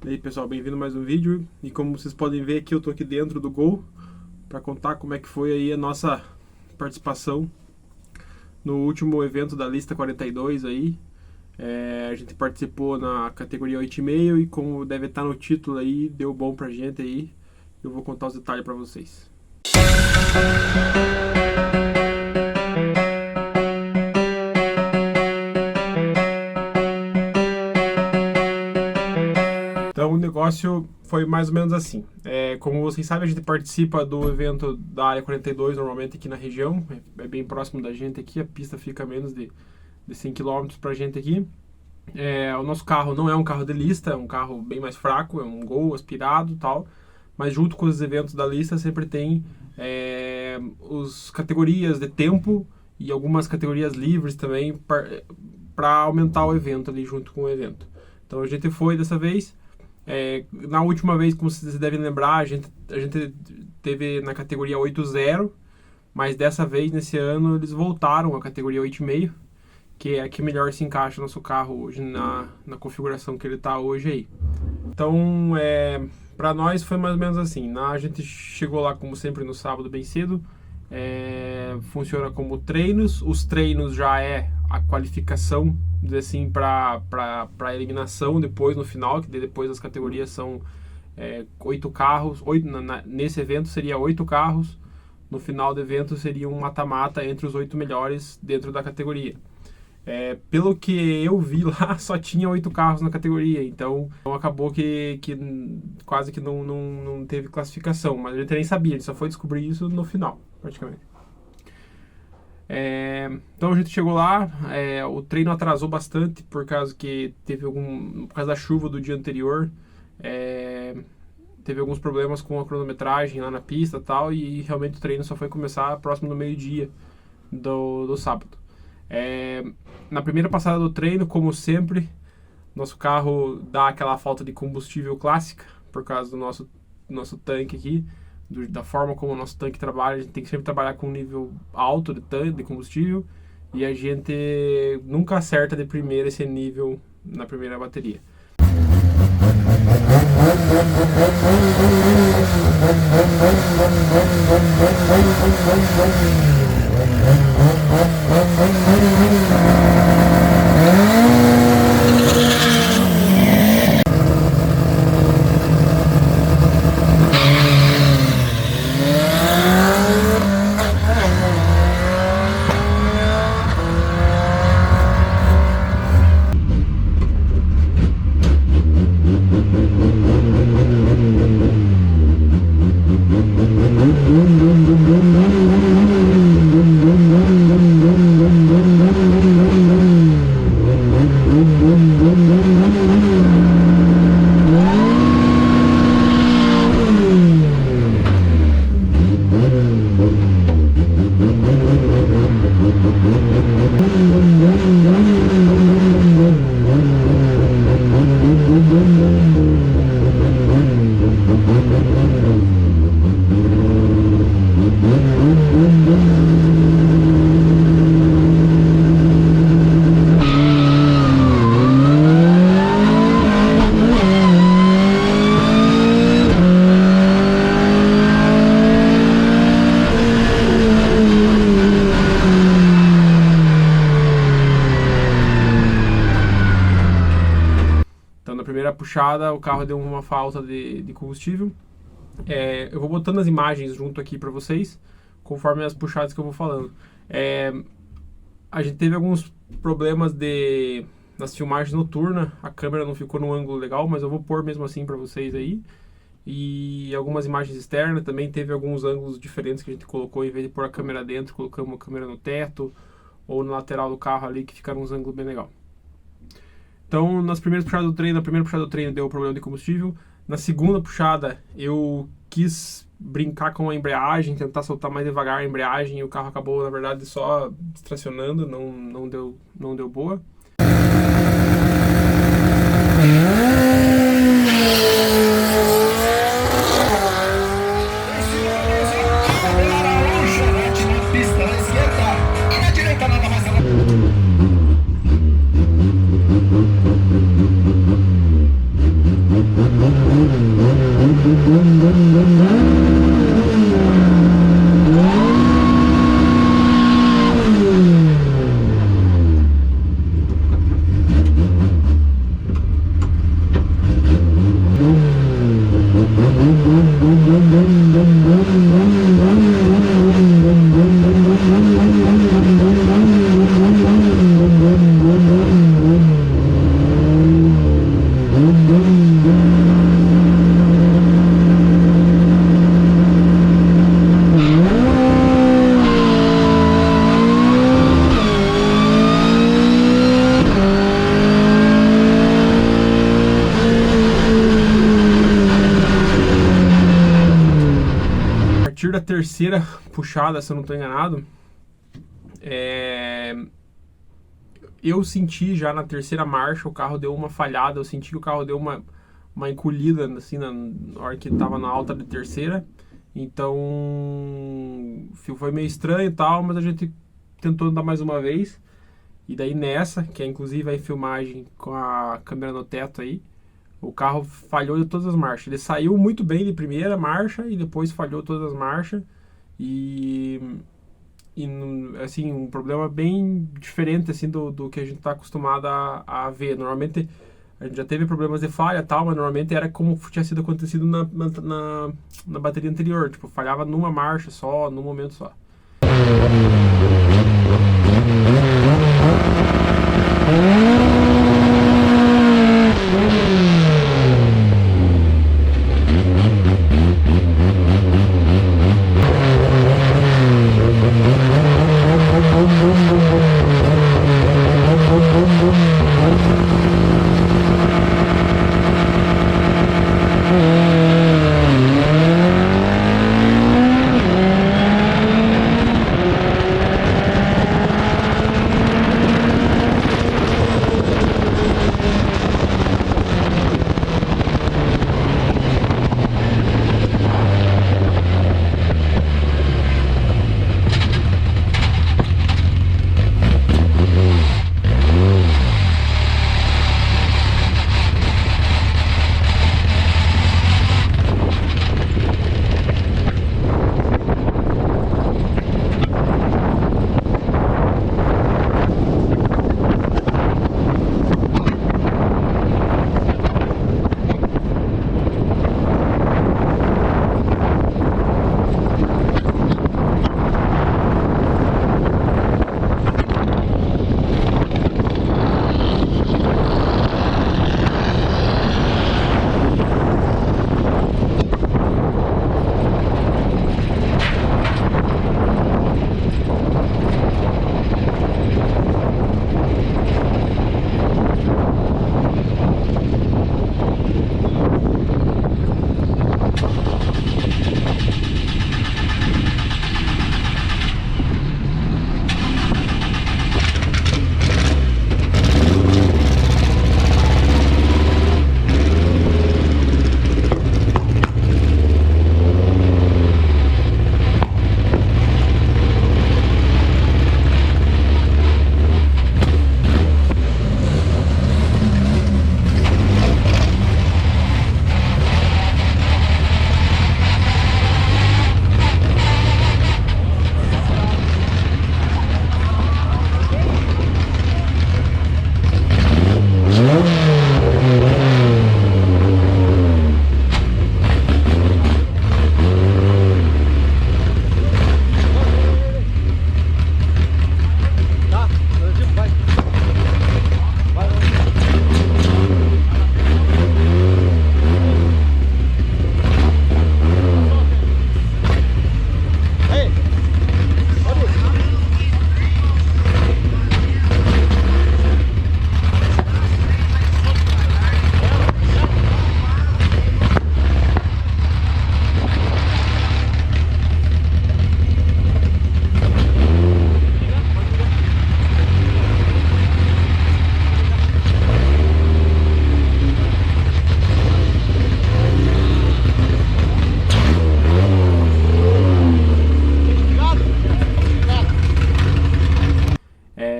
E aí pessoal, bem-vindo a mais um vídeo. E como vocês podem ver aqui, eu tô aqui dentro do Gol para contar como é que foi aí a nossa participação no último evento da lista 42 aí. A gente participou na categoria 8,5 e como deve estar no título aí, deu bom pra gente aí. Eu vou contar os detalhes para vocês. Então o negócio foi mais ou menos assim. Como vocês sabem, a gente participa do evento da área 42 normalmente aqui na região. É bem próximo da gente aqui, a pista fica a menos de 100 km pra gente aqui. O nosso carro não é um carro de lista, é um carro bem mais fraco, é um Gol aspirado e tal. Mas junto com os eventos da lista sempre tem as categorias de tempo e algumas categorias livres também para aumentar o evento ali junto com o evento. Então a gente foi dessa vez. Na última vez, como vocês devem lembrar, a gente teve na categoria 8.0, mas dessa vez, nesse ano, eles voltaram à categoria 8,5, que é a que melhor se encaixa no nosso carro hoje, na configuração que ele está hoje aí. Então, para nós foi mais ou menos assim. A gente chegou lá, como sempre, no sábado bem cedo. Funciona como treinos. Os treinos já é a qualificação, assim, para eliminação depois no final, que depois as categorias são 8 carros. Nesse evento seria 8 carros. No final do evento seria um mata-mata entre os 8 melhores dentro da categoria. Pelo que eu vi lá, só tinha 8 carros na categoria, então acabou que quase que não teve classificação, mas a gente nem sabia, a gente só foi descobrir isso no final, praticamente. Então a gente chegou lá, o treino atrasou bastante por causa que por causa da chuva do dia anterior, teve alguns problemas com a cronometragem lá na pista e tal, e realmente o treino só foi começar próximo do meio-dia do sábado. Na primeira passada do treino, como sempre, nosso carro dá aquela falta de combustível clássica por causa do nosso tanque aqui, da forma como o nosso tanque trabalha. A gente tem que sempre trabalhar com um nível alto de combustível, e a gente nunca acerta de primeira esse nível na primeira bateria. Primeira puxada, o carro deu uma falta de combustível. Eu vou botando as imagens junto aqui para vocês, conforme as puxadas que eu vou falando. A gente teve alguns problemas nas filmagens noturnas, a câmera não ficou num ângulo legal, mas eu vou pôr mesmo assim para vocês aí. E algumas imagens externas, também teve alguns ângulos diferentes que a gente colocou, em vez de pôr a câmera dentro, colocamos a câmera no teto ou na lateral do carro ali, que ficaram uns ângulos bem legais. Então, na primeira puxada do treino deu problema de combustível. Na segunda puxada, eu quis brincar com a embreagem, tentar soltar mais devagar a embreagem, e o carro acabou, na verdade, só distracionando, não deu boa. A partir da terceira puxada, se eu não estou enganado, eu senti já na terceira marcha o carro deu uma falhada, eu senti que o carro deu uma encolhida assim na hora que estava na alta de terceira, então foi meio estranho e tal, mas a gente tentou andar mais uma vez, e daí nessa, que é inclusive a filmagem com a câmera no teto aí, o carro falhou de todas as marchas. Ele saiu muito bem de primeira marcha e depois falhou todas as marchas. E assim, um problema bem diferente assim, do que a gente está acostumado a ver. Normalmente a gente já teve problemas de falha e tal, mas normalmente era como tinha sido acontecido na bateria anterior. Tipo, falhava numa marcha só, num momento só.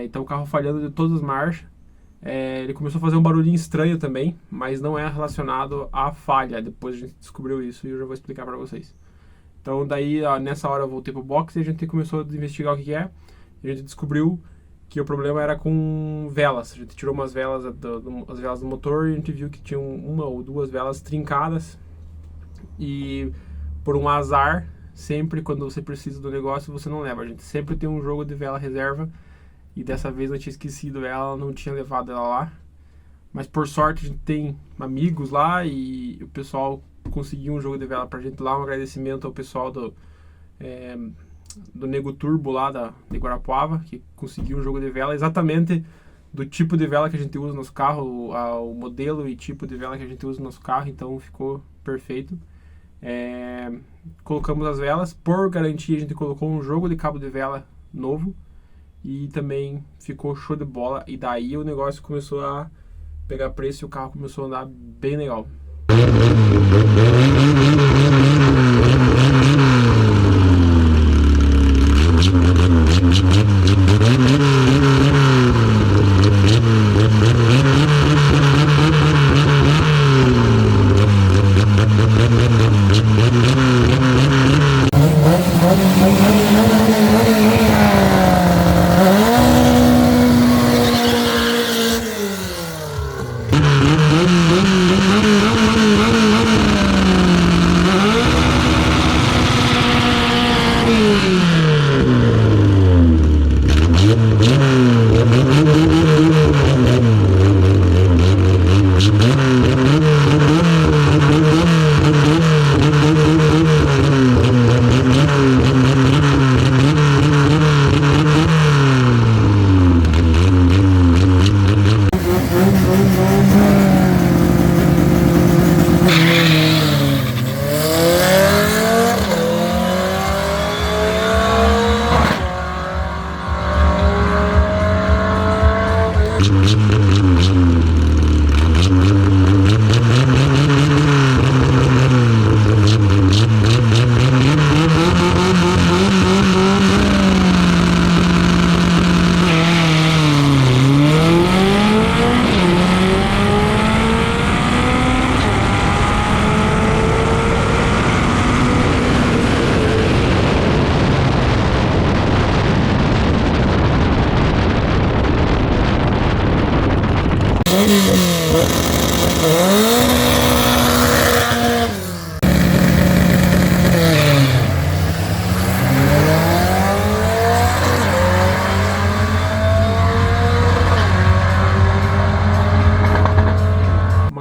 Então o carro falhando de todas as marchas. Ele começou a fazer um barulhinho estranho também, mas não é relacionado à falha. Depois a gente descobriu isso e eu já vou explicar para vocês. Então daí, nessa hora eu voltei pro box e a gente começou a investigar o que é. E a gente descobriu que o problema era com velas. A gente tirou umas velas, as velas do motor, e a gente viu que tinham uma ou duas velas trincadas. E por um azar, sempre quando você precisa do negócio, você não leva. A gente sempre tem um jogo de vela reserva. E dessa vez eu tinha esquecido ela, não tinha levado ela lá. Mas por sorte a gente tem amigos lá e o pessoal conseguiu um jogo de vela pra gente lá. Um agradecimento ao pessoal do Nego Turbo lá de Guarapuava, que conseguiu um jogo de vela exatamente do tipo de vela que a gente usa no nosso carro, o modelo e tipo de vela que a gente usa no nosso carro, então ficou perfeito. Colocamos as velas, por garantia a gente colocou um jogo de cabo de vela novo e também ficou show de bola, e daí o negócio começou a pegar preço e o carro começou a andar bem legal.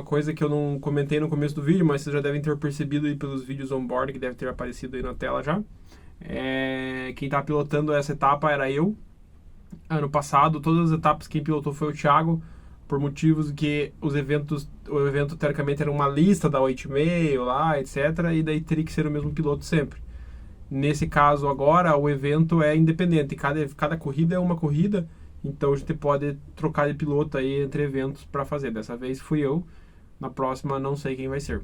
Coisa que eu não comentei no começo do vídeo, mas vocês já devem ter percebido aí pelos vídeos on-board que deve ter aparecido aí na tela já. Quem tá pilotando essa etapa era eu. Ano passado, todas as etapas quem pilotou foi o Thiago, por motivos que o evento teoricamente era uma lista da 8,5 lá, etc. E daí teria que ser o mesmo piloto sempre. Nesse caso agora, o evento é independente, cada corrida é uma corrida, então a gente pode trocar de piloto aí entre eventos para fazer. Dessa vez fui eu. Na próxima, não sei quem vai ser.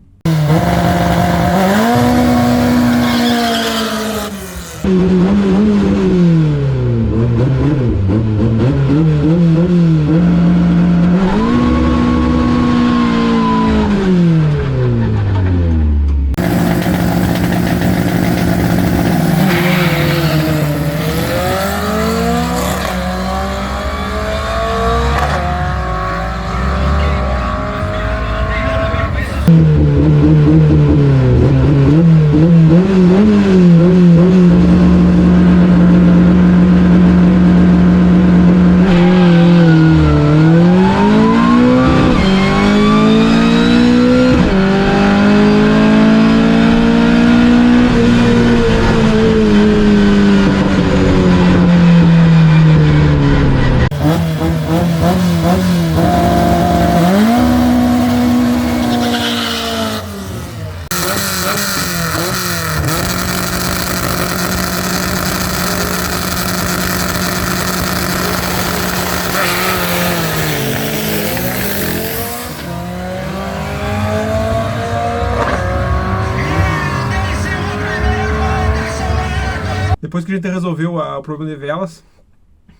Depois que a gente resolveu o problema de velas,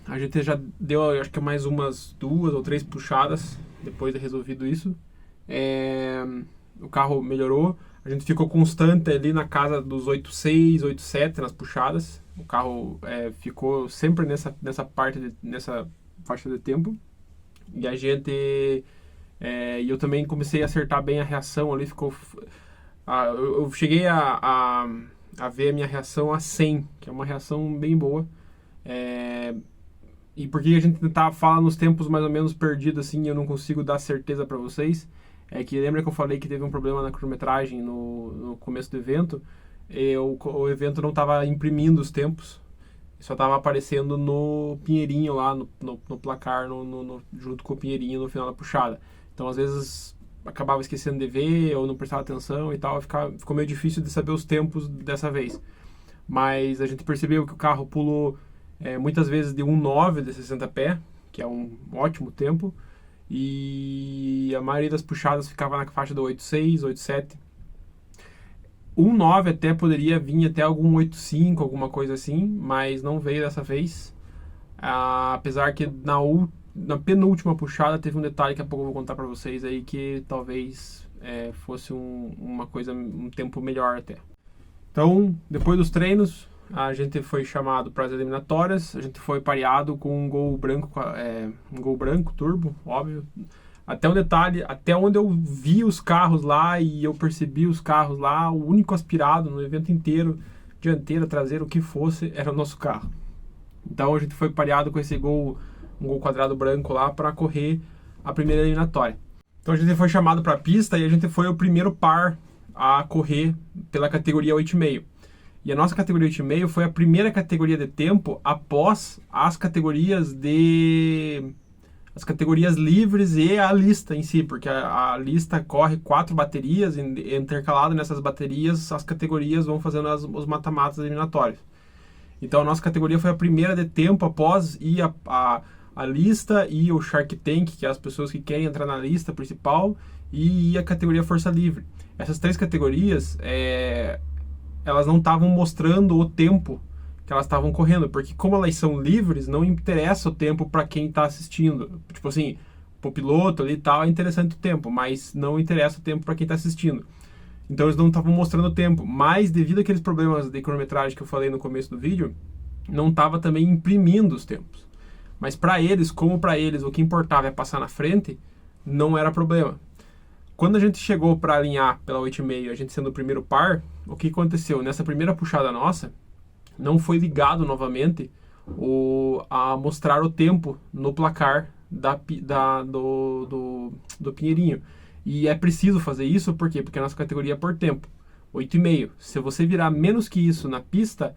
A gente já deu, acho que mais umas 2 ou 3 puxadas depois de resolvido isso. O carro melhorou. A gente ficou constante ali na casa dos 8,6, 8,7 nas puxadas. O carro ficou sempre nessa faixa de tempo. E a gente... e eu também comecei a acertar bem a reação ali. Eu cheguei a ver a minha reação a 100, que é uma reação bem boa. E porque a gente fala nos tempos mais ou menos perdidos, assim, eu não consigo dar certeza para vocês. É que lembra que eu falei que teve um problema na cronometragem no começo do evento? O evento não estava imprimindo os tempos, só estava aparecendo no pinheirinho lá, no placar, junto com o pinheirinho no final da puxada. Então, às vezes, acabava esquecendo de ver ou não prestava atenção e tal, ficou meio difícil de saber os tempos dessa vez. Mas a gente percebeu que o carro pulou muitas vezes de 1,9 de 60 pé, que é um ótimo tempo, e a maioria das puxadas ficava na faixa do 8,6, 8,7. 1,9 até poderia vir até algum 8,5, alguma coisa assim, mas não veio dessa vez. Apesar que na penúltima puxada teve um detalhe que a pouco eu vou contar para vocês aí, que talvez fosse uma coisa, um tempo melhor até. Então, depois dos treinos, a gente foi chamado para as eliminatórias. A gente foi pareado com um Gol branco turbo, óbvio. Até um detalhe, até onde eu vi os carros lá e eu percebi os carros lá, o único aspirado no evento inteiro, dianteira, traseira, o que fosse, era o nosso carro. Então a gente foi pareado com esse um Gol quadrado branco lá para correr a primeira eliminatória. Então a gente foi chamado para a pista e a gente foi o primeiro par a correr pela categoria 8,5. E a nossa categoria 8,5 foi a primeira categoria de tempo após as categorias livres e a lista em si, porque a lista corre 4 baterias, intercalado nessas baterias as categorias vão fazendo os mata-matas eliminatórios. Então a nossa categoria foi a primeira de tempo após a lista e o Shark Tank, que é as pessoas que querem entrar na lista principal, e a categoria Força Livre. Essas 3 categorias, elas não estavam mostrando o tempo que elas estavam correndo, porque como elas são livres, não interessa o tempo para quem está assistindo. Tipo assim, pro piloto ali e tal, é interessante o tempo, mas não interessa o tempo para quem está assistindo. Então eles não estavam mostrando o tempo, mas devido àqueles problemas de cronometragem que eu falei no começo do vídeo, não estava também imprimindo os tempos. Mas para eles, o que importava é passar na frente, não era problema. Quando a gente chegou para alinhar pela 8,5, a gente sendo o primeiro par, o que aconteceu? Nessa primeira puxada nossa, não foi ligado novamente a mostrar o tempo no placar do Pinheirinho. E é preciso fazer isso, por quê? Porque a nossa categoria é por tempo, 8,5. Se você virar menos que isso na pista,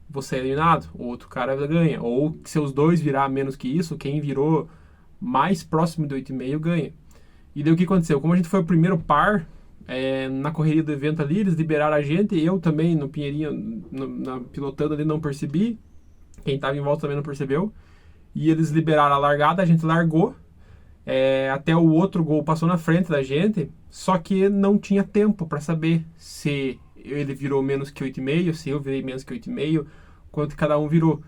você é eliminado, o outro cara ganha. Ou se os dois virar menos que isso, quem virou mais próximo de 8,5 ganha. E daí o que aconteceu? Como a gente foi o primeiro par, na correria do evento ali, eles liberaram a gente, eu também no Pinheirinho, pilotando ali, não percebi, quem estava em volta também não percebeu, e eles liberaram a largada, a gente largou, até o outro Gol passou na frente da gente, só que não tinha tempo para saber se ele virou menos que 8,5, se eu virei menos que 8,5, quanto cada um virou.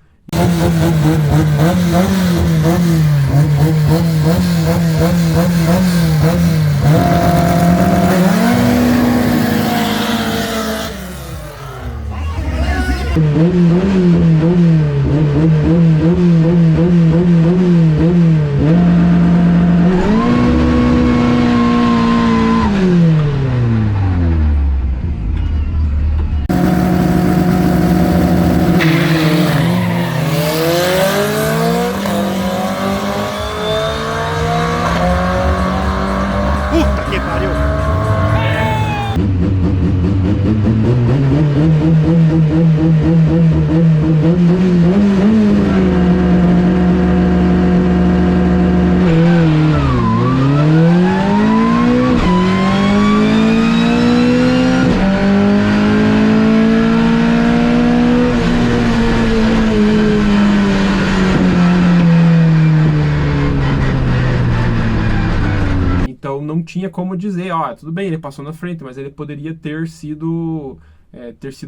Puta que pariu! Então não tinha como dizer, tudo bem, ele passou na frente, mas ele poderia ter sido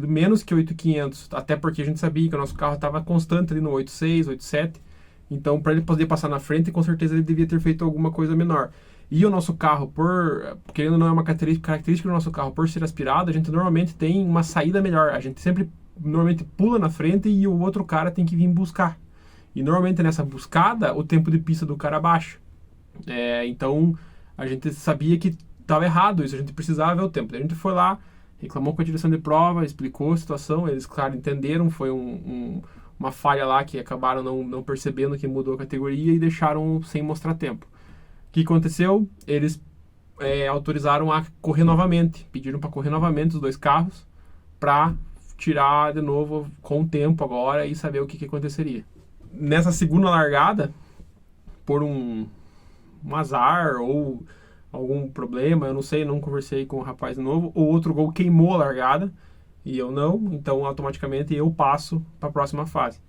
menos que 8,500, até porque a gente sabia que o nosso carro estava constante ali no 8,6, 8,7, Então, para ele poder passar na frente, com certeza ele devia ter feito alguma coisa menor. E o nosso carro, querendo ou não, é uma característica do nosso carro, por ser aspirado, a gente normalmente tem uma saída melhor. A gente sempre, normalmente, pula na frente e o outro cara tem que vir buscar. E, normalmente, nessa buscada, o tempo de pista do cara baixa. Então, a gente sabia que estava errado isso, a gente precisava ver o tempo. A gente foi lá, reclamou com a direção de prova, explicou a situação, eles, claro, entenderam, foi uma falha lá que acabaram não percebendo que mudou a categoria e deixaram sem mostrar tempo. O que aconteceu? Eles autorizaram a correr novamente, pediram para correr novamente os dois carros para tirar de novo com o tempo agora e saber o que aconteceria. Nessa segunda largada, por um azar ou algum problema, eu não sei, não conversei com o rapaz de novo, o outro gol queimou a largada e eu não, então automaticamente eu passo para a próxima fase.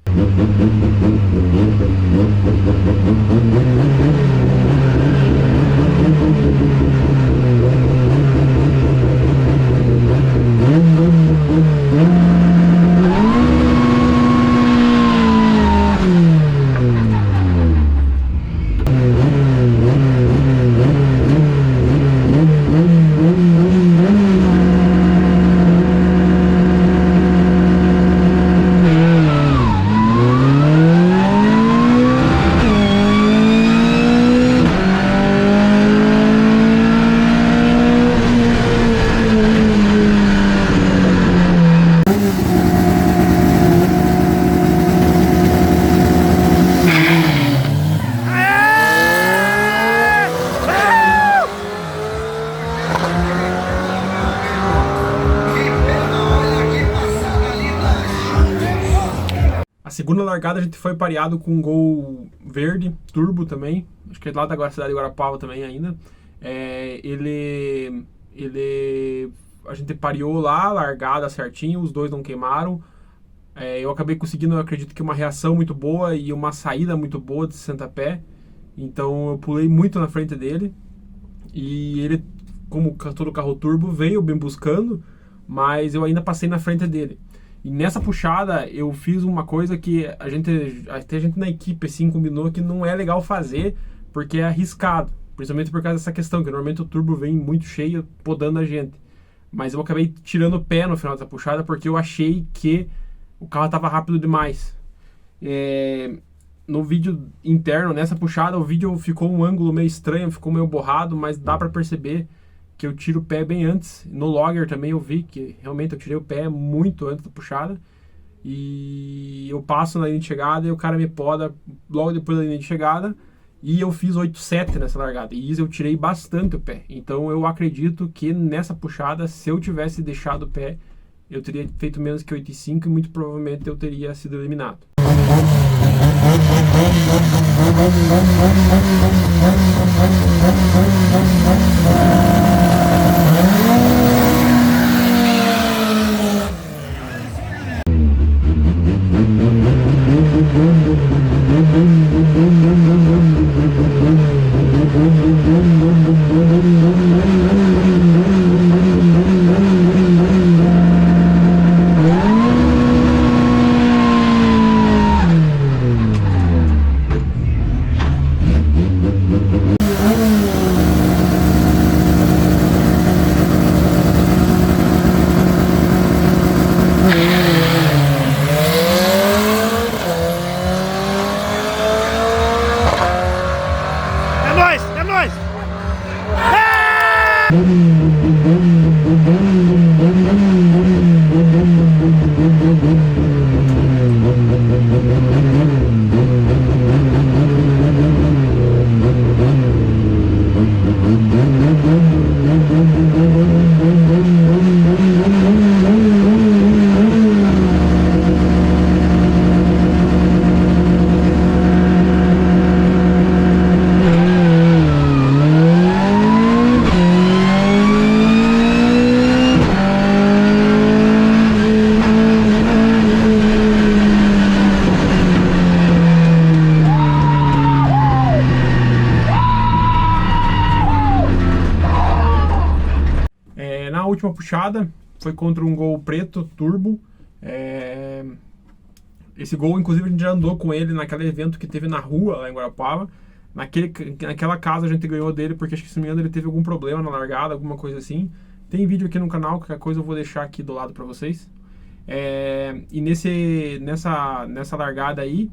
A segunda largada a gente foi pareado com um Gol verde, turbo também, acho que é lá da cidade de Guarapava também ainda. A gente pareou lá, largada certinho, os dois não queimaram. Eu acabei conseguindo, eu acredito que uma reação muito boa e uma saída muito boa de 60 pé. Então eu pulei muito na frente dele. E ele, como todo carro turbo, veio bem buscando, mas eu ainda passei na frente dele. E nessa puxada eu fiz uma coisa que até a gente na equipe assim combinou que não é legal fazer, porque é arriscado, principalmente por causa dessa questão, que normalmente o turbo vem muito cheio podando a gente. Mas eu acabei tirando o pé no final dessa puxada porque eu achei que o carro estava rápido demais. No vídeo interno, nessa puxada, o vídeo ficou um ângulo meio estranho, ficou meio borrado, mas dá para perceber que eu tiro o pé bem antes. No logger também eu vi que realmente eu tirei o pé muito antes da puxada. E eu passo na linha de chegada e o cara me poda logo depois da linha de chegada. E eu fiz 8,7 nessa largada. E isso eu tirei bastante o pé. Então eu acredito que nessa puxada, se eu tivesse deixado o pé, eu teria feito menos que 8,5 e muito provavelmente eu teria sido eliminado. É nóis! Na última puxada foi contra um Gol preto turbo. Esse Gol, inclusive, a gente já andou com ele naquele evento que teve na rua, lá em Guarapuava. Naquela casa a gente ganhou dele, porque acho que, se não me engano, ele teve algum problema na largada, alguma coisa assim. Tem vídeo aqui no canal, qualquer coisa eu vou deixar aqui do lado pra vocês. E nessa largada aí,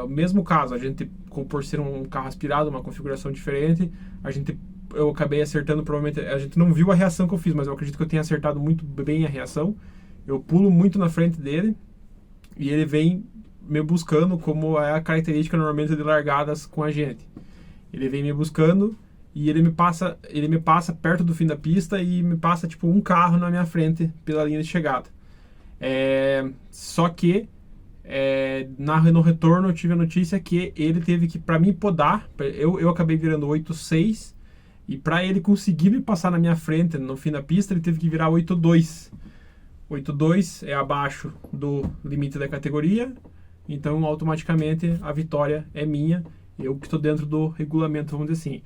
o mesmo caso, a gente, por ser um carro aspirado, uma configuração diferente, eu acabei acertando, provavelmente, a gente não viu a reação que eu fiz, mas eu acredito que eu tenha acertado muito bem a reação. Eu pulo muito na frente dele e ele vem me buscando, como é a característica normalmente de largadas com a gente. Ele vem me buscando e ele me passa perto do fim da pista e me passa tipo um carro na minha frente pela linha de chegada. Só que no retorno eu tive a notícia que ele teve que, para me podar, eu acabei virando 8.6 e para ele conseguir me passar na minha frente no fim da pista, ele teve que virar 8.2. 8.2 é abaixo do limite da categoria, então automaticamente a vitória é minha, eu que estou dentro do regulamento, vamos dizer assim.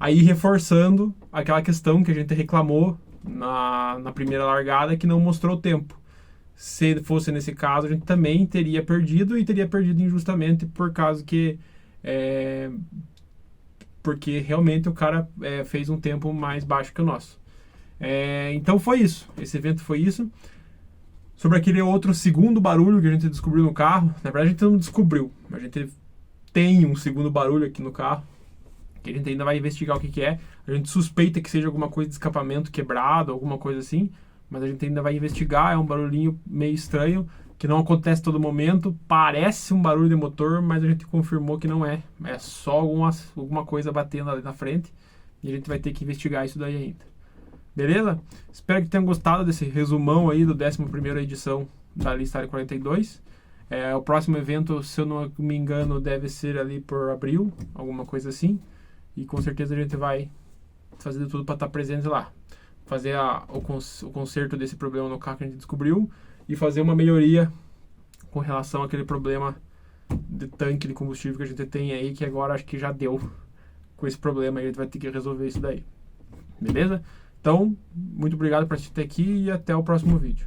Aí reforçando aquela questão que a gente reclamou na primeira largada, que não mostrou o tempo. Se fosse nesse caso, a gente também teria perdido, e teria perdido injustamente, por causa que porque realmente o cara fez um tempo mais baixo que o nosso. Então foi isso, esse evento foi isso. Sobre aquele outro segundo barulho que a gente descobriu no carro, na verdade a gente não descobriu, a gente tem um segundo barulho aqui no carro, que a gente ainda vai investigar o que é. A gente suspeita que seja alguma coisa de escapamento quebrado, alguma coisa assim, mas a gente ainda vai investigar. É um barulhinho meio estranho, que não acontece todo momento, parece um barulho de motor, mas a gente confirmou que não é. É só alguma coisa batendo ali na frente, e a gente vai ter que investigar isso daí ainda. Beleza? Espero que tenham gostado desse resumão aí do 11ª edição da Lista Área 42. O próximo evento, se eu não me engano, deve ser ali por abril, alguma coisa assim. E com certeza a gente vai fazer de tudo para estar presente lá. Fazer o conserto desse problema no carro que a gente descobriu e fazer uma melhoria com relação àquele problema de tanque de combustível que a gente tem aí, que agora acho que já deu com esse problema. A gente vai ter que resolver isso daí. Beleza? Então, muito obrigado por assistir até aqui e até o próximo vídeo.